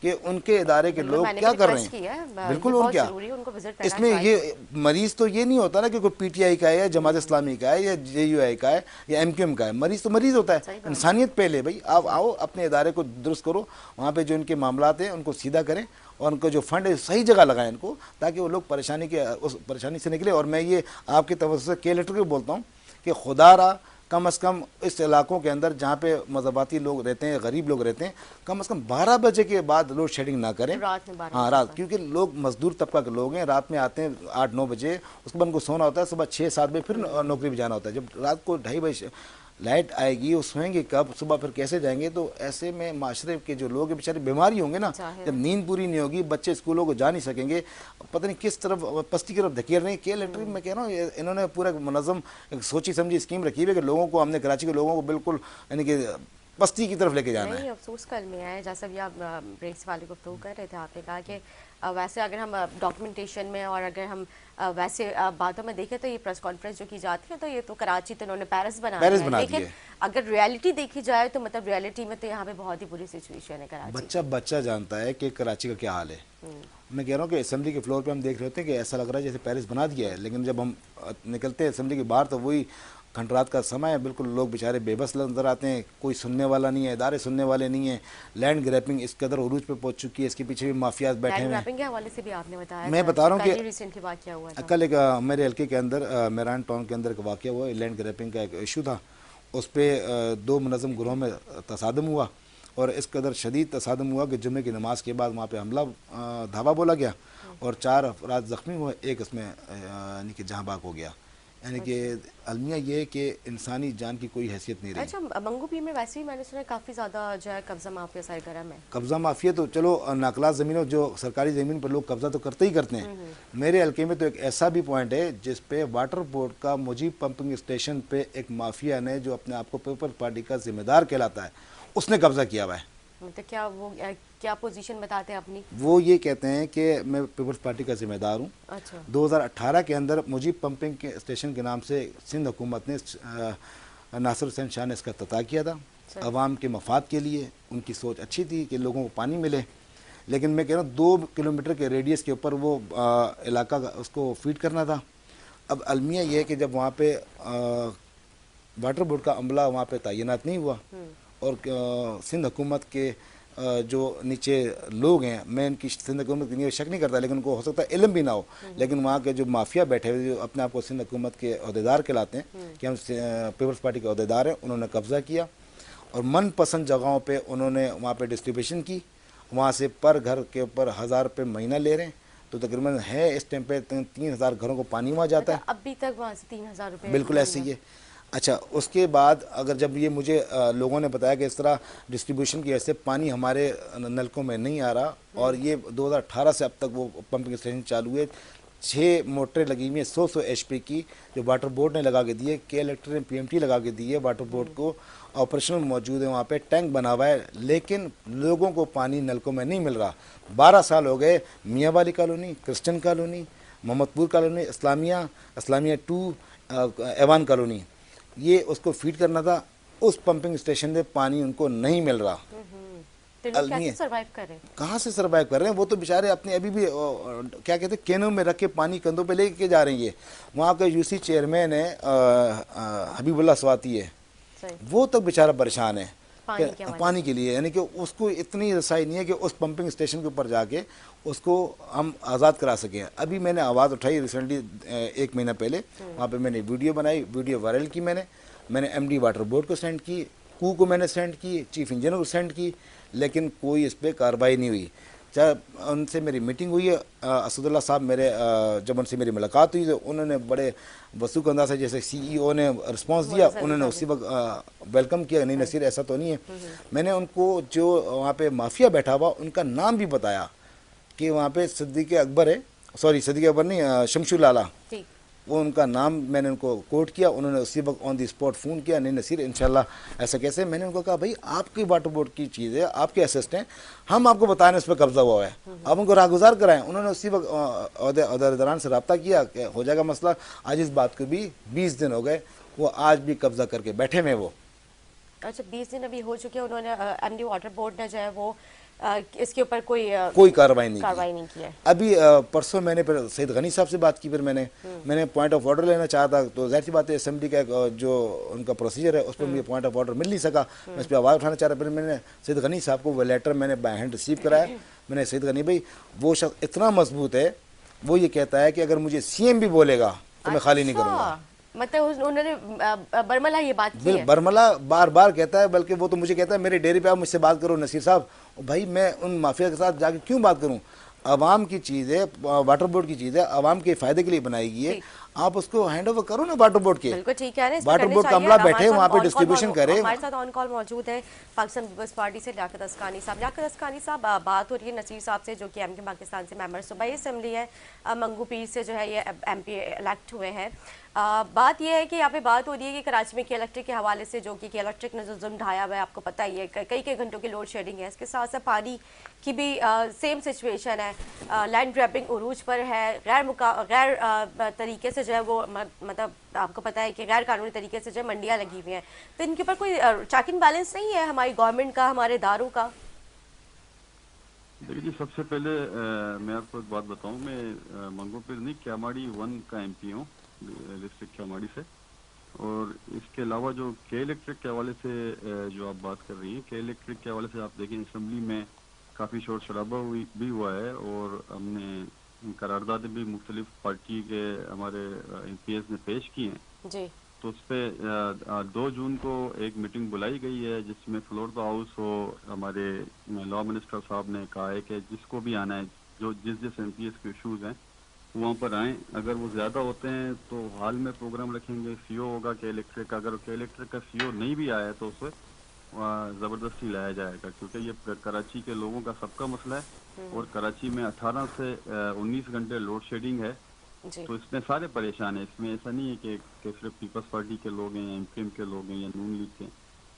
कि उनके इदारे के लोग क्या कर रहे हैं। बिल्कुल। और क्या इसमें ये मरीज तो ये नहीं होता ना कि कोई पीटीआई का है या जमात इस्लामी का है या जेयूआई का है या एमक्यूएम का है। मरीज तो मरीज होता है। इंसानियत पहले भाई। आप आओ अपने इदारे को दुरुस्त करो, वहाँ पे जो इनके मामलात हैं उनको सीधा करें और उनको जो फंड है सही जगह लगाएं इनको, ताकि वो लोग उस परेशानी से निकले। और मैं ये आपकी तरफ से के इलेक्टर को बोलता हूँ कि खुदारा कम से कम इस इलाकों के अंदर जहाँ पे मज़हबाती लोग रहते हैं, गरीब लोग रहते हैं, कम से कम 12 बजे के बाद लोड शेडिंग ना करें। रात में 12 हाँ रात, क्योंकि लोग मजदूर तबका के लोग हैं, रात में आते हैं 8-9 बजे, उसके बाद उनको सोना होता है, सुबह 6-7 बजे फिर नौकरी भी जाना होता है। जब रात को 2:30 बजे लाइट आएगी, वो सोएंगे कब, सुबह फिर कैसे जाएंगे। तो ऐसे में माशरे के जो लोग हैं बेचारे बीमारी होंगे ना, जब नींद पूरी नहीं होगी, बच्चे स्कूलों को जा नहीं सकेंगे, पता नहीं किस तरफ पस्ती की तरफ धकेल रहे हैं। के इलेक्ट्रिक में कह रहा हूँ इन्होंने पूरा मुनज़्ज़म एक सोची समझी स्कीम रखी है कि लोगों को, हमने कराची के लोगों को बिल्कुल यानी कि पस्ती की तरफ लेके जाना है। अफसोस कल में आया, जैसा भी आप ब्रेक से वाले गुफ्तगू कर रहे थे, आपने कहा कि वैसे अगर हम डॉक्यूमेंटेशन में और अगर हम वैसे बातों में देखें तो ये प्रेस कॉन्फ्रेंस जो की जाती है तो ये तो कराची तो उन्होंने पेरिस बना दिया है, लेकिन अगर रियलिटी देखी जाए तो मतलब रियलिटी में तो यहाँ पे बहुत ही बुरी सिचुएशन है कराची। बच्चा जानता है कि कराची का क्या हाल है। मैं कह रहा हूँ कि असेंबली के फ्लोर पे हम देख रहे होते हैं कि ऐसा लग रहा है जैसे पेरिस बना दिया है, लेकिन जब हम निकलते हैं असेंबली के बाहर तो वही खंडरात का समय है। बिल्कुल लोग बेचारे बेबस नजर आते हैं, कोई सुनने वाला नहीं है, इदारे सुनने वाले नहीं है। लैंड ग्रैपिंग इस कदर उरूज पे पहुंच चुकी है, इसके पीछे भी माफियाज बैठे हैं। ग्रैपिंग के हवाले से भी आपने बताया, मैं बता रहा हूँ कि रिसेंटली वाकया हुआ था। कल एक मेरे हल्के के अंदर मेरान टाउन के अंदर एक वाकया हुआ, लैंड ग्रैपिंग का एक इशू था। उस पर 2 मुनज़्ज़म ग्रोह में तसादम हुआ और इस कदर शदीद तसादम हुआ कि जुम्मे की नमाज के बाद वहाँ पर हमला धावा बोला गया और 4 अफराद ज़ख्मी हुए, एक उसमें यानी कि जहाँ बाग हो गया। यानी कि अलमिया ये है कि इंसानी जान की कोई हैसियत नहीं रही। अच्छा, मंगोपीर में वैसे भी मैंने सुना काफ़ी ज़्यादा जो है कब्ज़ा माफिया सरगर्म है। कब्ज़ा माफिया तो चलो नाकलात ज़मीनों, जो सरकारी ज़मीन पर लोग कब्ज़ा तो करते ही करते हैं। मेरे हल्के में तो एक ऐसा भी पॉइंट है जिस पे वाटर बोर्ड का मुजीब पंपिंग स्टेशन पे एक माफिया ने, जो अपने आप को पीपल्स पार्टी का जिम्मेदार कहलाता है, उसने कब्ज़ा किया हुआ है। तो क्या वो क्या पोजीशन बताते हैं अपनी? वो ये कहते हैं कि मैं पीपल्स पार्टी का जिम्मेदार हूँ। अच्छा। 2018 के अंदर मुजीब पंपिंग के स्टेशन के नाम से सिंध हुकूमत ने नासिर हुसैन शाह ने इसका इफ्तिताह किया था अवाम के मफाद के लिए। उनकी सोच अच्छी थी कि लोगों को पानी मिले, लेकिन मैं कह रहा हूँ 2 किलोमीटर के रेडियस के ऊपर वो इलाका उसको फीड करना था। अब अलमिया ये है कि जब वहाँ पे वाटर बोर्ड का अमला वहाँ पे तैनात नहीं हुआ और सिंध हुकूमत के जो नीचे लोग हैं, मैं इनकी सिंध हुकूमत की शक नहीं करता, लेकिन उनको हो सकता है इल्म भी ना हो, लेकिन वहाँ के जो माफिया बैठे हुए जो अपने आप को सिंध हुकूमत के अहदेदार कहलाते हैं कि हम पीपल्स पार्टी के अहदेदार हैं, उन्होंने कब्ज़ा किया और मनपसंद जगहों पे उन्होंने वहाँ पे डिस्ट्रीब्यूशन की। वहाँ से पर घर के ऊपर 1000 रुपये महीना ले रहे हैं, तो तकरीबन है इस टाइम पे 3000 घरों को पानी वहाँ जाता है। अभी तक वहाँ से 3000 रुपये बिल्कुल ऐसे ही है। अच्छा, उसके बाद अगर जब ये मुझे लोगों ने बताया कि इस तरह डिस्ट्रीब्यूशन की वजह से पानी हमारे नलकों में नहीं आ रहा और ये 2018 से अब तक वो पंपिंग स्टेशन चालू है, 6 मोटरें लगी हुई हैं 100 HP की, जो वाटर बोर्ड ने लगा के दी है, के इलेक्ट्रिक ने PMT लगा के दी है वाटर बोर्ड को, ऑपरेशनल मौजूद है, वहाँ पे टैंक बना हुआ है, लेकिन लोगों को पानी नलकों में नहीं मिल रहा। 12 साल हो गए, मियाँ वाली colony, Christian colony, Mohammadpur colony, Islamia, Islamia 2, Evan colony, ये उसको फीड करना था, उस पंपिंग स्टेशन में पानी उनको नहीं मिल रहा। तो लोग कैसे सर्वाइव कर रहे हैं? कहाँ से सर्वाइव कर रहे हैं? वो तो बेचारे अपने अभी भी क्या कहते हैं, कैनों में रख के पानी कंधों पे लेके जा रही है। वहाँ के यूसी चेयरमैन है हबीबुल्ला स्वाति है, वो तो बेचारा परेशान है पानी के लिए, यानी कि उसको इतनी रसाई नहीं है कि उस पंपिंग स्टेशन के ऊपर जाके उसको हम आज़ाद करा सकें। अभी मैंने आवाज़ उठाई रिसेंटली 1 महीना पहले, वहाँ पे मैंने वीडियो बनाई, वीडियो वायरल की मैंने MD वाटर बोर्ड को सेंड की, कू को मैंने सेंड की, चीफ इंजीनियर को सेंड की, लेकिन कोई इस पर कार्रवाई नहीं हुई। चाहे उनसे मेरी मीटिंग हुई है, असदुल्ला साहब मेरे जब उनसे मेरी मुलाकात हुई तो उन्होंने बड़े वसूख अंदाज से, जैसे CEO ने रिस्पांस दिया, उन्होंने उसी वक्त वेलकम किया। नहीं नसीर, ऐसा तो नहीं है। मैंने उनको जो वहाँ पे माफिया बैठा हुआ उनका नाम भी बताया कि वहाँ पे सिद्दीक अकबर है, सॉरी सिद्दीक अकबर नहीं, शमशुल आला, वो उनका नाम मैंने उनको कोट किया। उन्होंने उसी वक्त ऑन दी स्पॉट फ़ोन किया, नहीं नसीर इंशाल्लाह ऐसा कैसे। मैंने उनको कहा भाई आपकी वाटर बोर्ड की चीज़ है, आपके असिस्ट हैं, हम आपको बता रहे हैं इस पर कब्जा हुआ है, आप उनको राहगुजार कराएं। उन्होंने उसी वक्त अहदेदारान से रब्ता किया कि हो जाएगा मसला। आज इस बात को भी 20 दिन हो गए, वो आज भी कब्जा करके बैठे में वो। अच्छा, 20 दिन अभी हो चुके हैं। उन्होंने MD वाटर बोर्ड ने जो है वो इसके ऊपर कोई कार्रवाई नहीं की है। अभी परसों मैंने फिर सईद गनी साहब से बात की, फिर मैंने पॉइंट ऑफ ऑर्डर लेना चाहा था, तो जाहिर सी बात है असेंबली का जो उनका प्रोसीजर है उस पर मुझे पॉइंट ऑफ ऑर्डर मिल नहीं सका। मैं इस पर आवाज़ उठाना चाह रहा। फिर मैंने सईद गनी साहब को वो लेटर मैंने बाय हैंड रिसीव कराया। मैंने सईद गनी भाई, वो शख्स इतना मजबूत है, वो ये कहता है कि अगर मुझे CM भी बोलेगा तो मैं खाली नहीं करूँगा। मतलब उन्होंने बरमला ये बात की है? बरमला बार बार कहता है, बल्कि वो तो मुझे कहता है मेरे डेरे पे आप मुझसे बात करो नसीर साहब। भाई मैं उन माफिया के साथ जाके क्यों बात करूं? आवाम की चीज़ है, वाटर बोर्ड की चीज़ है, आवाम के फ़ायदे के लिए बनाई गई है, आप उसको हैंड ओवर करो ना वाटर बोर्ड के। बिल्कुल ठीक है, वाटर बोर्ड का अमला बैठे वहाँ पे डिस्ट्रीब्यूशन करे। हमारे साथ ऑन कॉल मौजूद है पाकिस्तान पीपल्स पार्टी से लियाकत अस्कानी साहब। लियाकत अस्कानी साहब, बात हो रही है नसीर साहब से जो कि MK पाकिस्तान से मेंबर सूबाई असेंबली है, मंगू पीर से जो है ये MP इलेक्ट हुए हैं। बात यह है कि यहाँ पे बात हो रही है कि कराची में के इलेक्ट्रिक के हवाले से जो कि इलेक्ट्रिक ने जो जुल्म ढाया हुआ है, आपको पता ही है, कई घंटों की लोड शेडिंग है। इसके साथ साथ पानी की भी सेम सिचुएशन है, लैंड ग्रैबिंग उरूज पर है, गैर तरीके से जो है वो मतलब आपको पता है कि गैर कानूनी तरीके से जो है मंडियाँ लगी हुई हैं। तो इनके ऊपर कोई चेक एंड बैलेंस नहीं है हमारी गवर्नमेंट का, हमारे इदारों का? देखिए जी, सबसे पहले मैं आपको एक बात बताऊं, मैं मंगू पीर नहीं क्यामाड़ी 1 का MP हूँ डिस्ट्रिक्ट क्यामाड़ी से। और इसके अलावा जो के इलेक्ट्रिक के हवाले से जो आप बात कर रही हैं, के इलेक्ट्रिक के हवाले से आप देखें असेंबली में काफ़ी शोर शराबा भी हुआ है और हमने करारदादें भी मुख्तलिफ पार्टी के हमारे MPs ने पेश की हैं जी। तो उस पर 2 जून को एक मीटिंग बुलाई गई है जिसमें फ्लोर द हाउस हो हमारे लॉ मिनिस्टर साहब ने कहा है कि जिसको भी आना है, जो जिस MPs के इशूज़ हैं वहाँ पर आएँ। अगर वो ज़्यादा होते हैं तो हाल में प्रोग्राम रखेंगे, CO होगा के इलेक्ट्रिक का। अगर के इलेक्ट्रिक का CO नहीं भी आया तो उसे ज़बरदस्ती लाया जाएगा, क्योंकि ये कराची के लोगों का सबका मसला है। और कराची में 18 से 19 घंटे लोड शेडिंग है, तो इसमें सारे परेशान हैं। इसमें ऐसा नहीं है कि सिर्फ पीपल्स पार्टी के लोग हैं या MKM के लोग हैं या नून लीग के,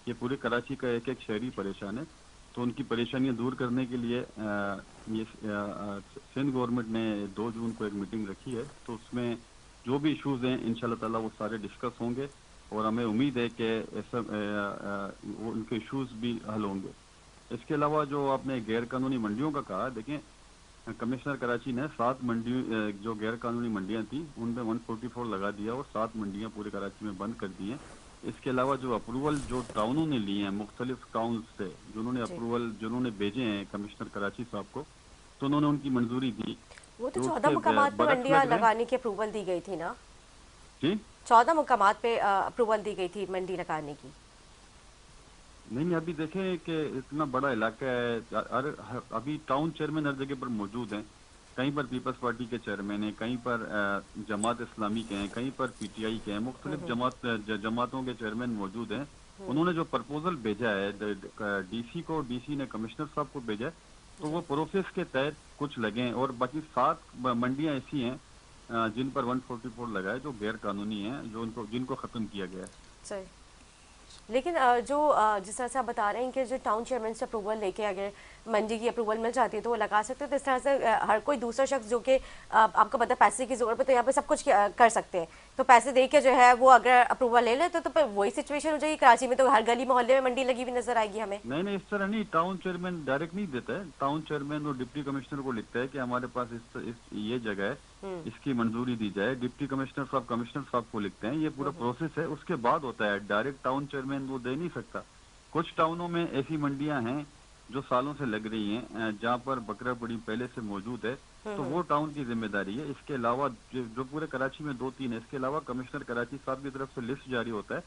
ये पूरे कराची का एक एक शहरी परेशान है। तो उनकी परेशानियां दूर करने के लिए ये सिंध गवर्नमेंट ने 2 जून को एक मीटिंग रखी है। तो उसमें जो भी इश्यूज़ हैं इंशाल्लाह ताला वो सारे डिस्कस होंगे और हमें उम्मीद है कि ऐसा उनके इश्यूज़ भी हल होंगे। इसके अलावा जो आपने गैर कानूनी मंडियों का कहा, देखें कमिश्नर कराची ने 7 मंडी जो गैर कानूनी मंडियाँ थी उन पर 144 लगा दिया और 7 मंडियाँ पूरे कराची में बंद कर दी हैं। इसके अलावा जो अप्रूवल जो टाउनों ने लिए हैं मुख्तलिफ टाउन से, जिन्होंने अप्रूवल जिन्होंने भेजे हैं कमिश्नर कराची साहब को, तो उन्होंने उनकी मंजूरी दी। वो तो 14 मुकामात पे मंडियाँ लगाने की अप्रूवल दी गई थी ना जी? 14 मुकामात पे अप्रूवल दी गई थी मंडी लगाने की। नहीं, अभी देखें कि इतना बड़ा इलाका है, अभी टाउन चेयरमैन हर जगह पर मौजूद हैं। कहीं पर पीपल्स पार्टी के चेयरमैन हैं, कहीं पर जमात इस्लामी के हैं, कहीं पर PTI के हैं, मुख्तलिफ जमातों के चेयरमैन मौजूद हैं। उन्होंने जो प्रपोजल भेजा है DC को, DC ने कमिश्नर साहब को भेजा है, तो वो प्रोसेस के तहत कुछ लगे हैं। और बाकी 7 मंडियाँ ऐसी हैं जिन पर 144 लगा है, जो गैर कानूनी है, जो उनको जिनको ख़त्म किया गया है। सही। लेकिन जिस तरह से आप बता रहे हैं कि जो टाउन चेयरमैन से अप्रूवल लेके अगर मंडी की अप्रूवल मिल जाती है तो वो लगा सकते हैं, तो इस तरह से हर कोई दूसरा शख्स जो कि आपको पता है पैसे की ज़रूरत है तो यहाँ पे सब कुछ कर सकते हैं, तो पैसे दे के जो है वो अगर अप्रूवल ले ले तो फिर वही सिचुएशन हो जाएगी। कराची में तो हर गली मोहल्ले में मंडी लगी हुई नजर आएगी हमें। नहीं नहीं, इस तरह नहीं, टाउन चेयरमैन डायरेक्ट नहीं देता है। टाउन चेयरमैन और डिप्टी कमिश्नर को लिखता है कि हमारे पास ये जगह है, इसकी मंजूरी दी जाए। डिप्टी कमिश्नर साहब को लिखते हैं। ये पूरा प्रोसेस है, उसके बाद होता है। डायरेक्ट टाउन चेयरमैन वो दे नहीं सकता। कुछ टाउनों में ऐसी मंडियां हैं जो सालों से लग रही हैं, जहाँ पर बकरा बड़ी पहले से मौजूद है, तो वो टाउन की जिम्मेदारी है। इसके अलावा जो पूरे कराची में 2-3 है, इसके अलावा कमिश्नर कराची साहब की तरफ से लिस्ट जारी होता है।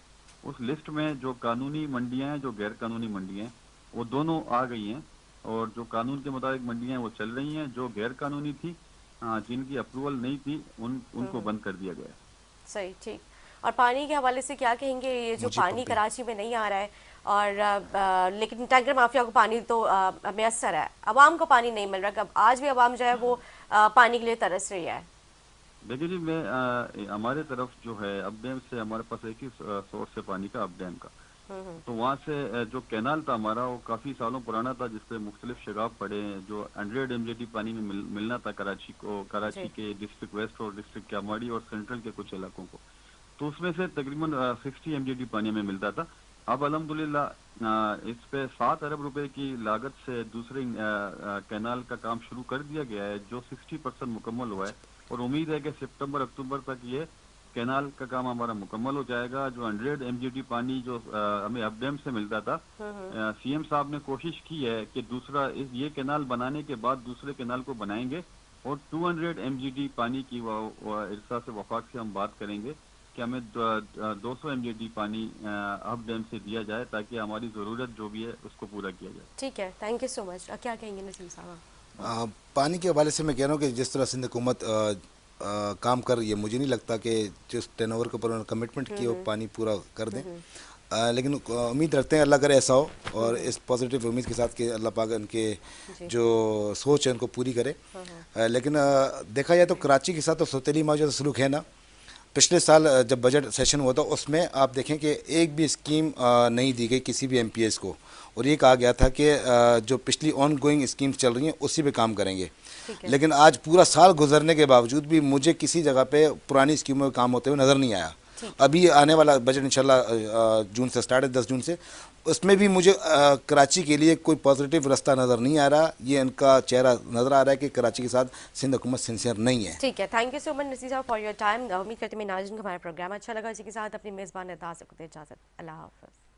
उस लिस्ट में जो कानूनी मंडियां हैं, जो गैर कानूनी मंडियां हैं, वो दोनों आ गई हैं। और जो कानून के मुताबिक मंडियां हैं वो चल रही हैं। जो गैर कानूनी थी, जिनकी अप्रूवल नहीं थी, उनको बंद कर दिया गया है। सही, ठीक। और पानी के हवाले से क्या कहेंगे, ये जो पानी कराची में नहीं आ रहा है और लेकिन टैंकर माफिया को पानी तो मैसर है, आवाम को पानी नहीं मिल रहा। आज भी आवाम जो है वो पानी के लिए तरस रही है। देखिए जी, मैं हमारे तरफ जो है अप डैम से हमारे पास एक ही सोर्स है पानी का, अप डैम का। तो वहाँ से जो कैनाल था हमारा, वो काफ़ी सालों पुराना था, जिसपे मुख्तलिफ शगाब पड़े हैं। जो 100 MJT पानी में मिलना था कराची को, कराची के डिस्ट्रिक्ट वेस्ट और डिस्ट्रिक्ट कैमाड़ी और सेंट्रल के कुछ इलाकों को, तो उसमें से तकरीबन 60 MJT पानी में मिलता था। अब अल्हम्दुलिल्लाह इस पे 7 अरब रुपए की लागत से दूसरे कैनाल का काम शुरू कर दिया गया है, जो 60% मुकम्मल हुआ है। और उम्मीद है कि सितंबर अक्टूबर तक ये कैनाल का काम हमारा मुकम्मल हो जाएगा। जो 100 MJT पानी जो हमें अप डैम से मिलता था, CM साहब ने कोशिश की है कि दूसरा ये कैनाल बनाने के बाद दूसरे कैनाल को बनाएंगे और 200 MJT पानी की इरसा से वफाक से हम बात करेंगे कि हमें 200 MJT पानी अप डैम से दिया जाए, ताकि हमारी ज़रूरत जो भी है उसको पूरा किया जाए। ठीक है, थैंक यू सो मच। क्या कहेंगे नसीम साहब? पानी के हवाले से मैं कह रहा हूँ कि जिस तरह सिंध हुकूमत काम कर रही है, मुझे नहीं लगता कि जिस टर्नओवर के ऊपर उन्होंने कमिटमेंट की वो पानी पूरा कर दें। लेकिन उम्मीद रखते हैं अल्लाह करे ऐसा हो, और इस पॉजिटिव उम्मीद के साथ कि अल्लाह पाक उनके जो सोच है उनको पूरी करे। लेकिन देखा जाए तो कराची के साथ तो सौतेली माँ जो सलूक है ना, पिछले साल जब बजट सेशन हुआ था उसमें आप देखें कि एक भी स्कीम नहीं दी गई किसी भी MPS को, और ये कहा गया था कि जो पिछली ऑन गोइंग स्कीम्स चल रही हैं उसी पे काम करेंगे। लेकिन आज पूरा साल गुजरने के बावजूद भी मुझे किसी जगह पे पुरानी स्कीमों में काम होते हुए नज़र नहीं आया। अभी आने वाला बजट इंशाल्लाह जून से स्टार्ट है, 10 जून से, उसमें भी मुझे कराची के लिए कोई पॉजिटिव रास्ता नज़र नहीं आ रहा। ये इनका चेहरा नज़र आ रहा है कि कराची के साथ सिंध हुकूमत सिंसियर नहीं है। ठीक है, thank you so much Naseem साहब फॉर योर टाइम। उम्मीद करते हैं नाज़रीन को हमारा प्रोग्राम अच्छा लगा। इसी के साथ अपनी मेज़बान अता से इजाज़त। अल्लाह हाफ़िज़।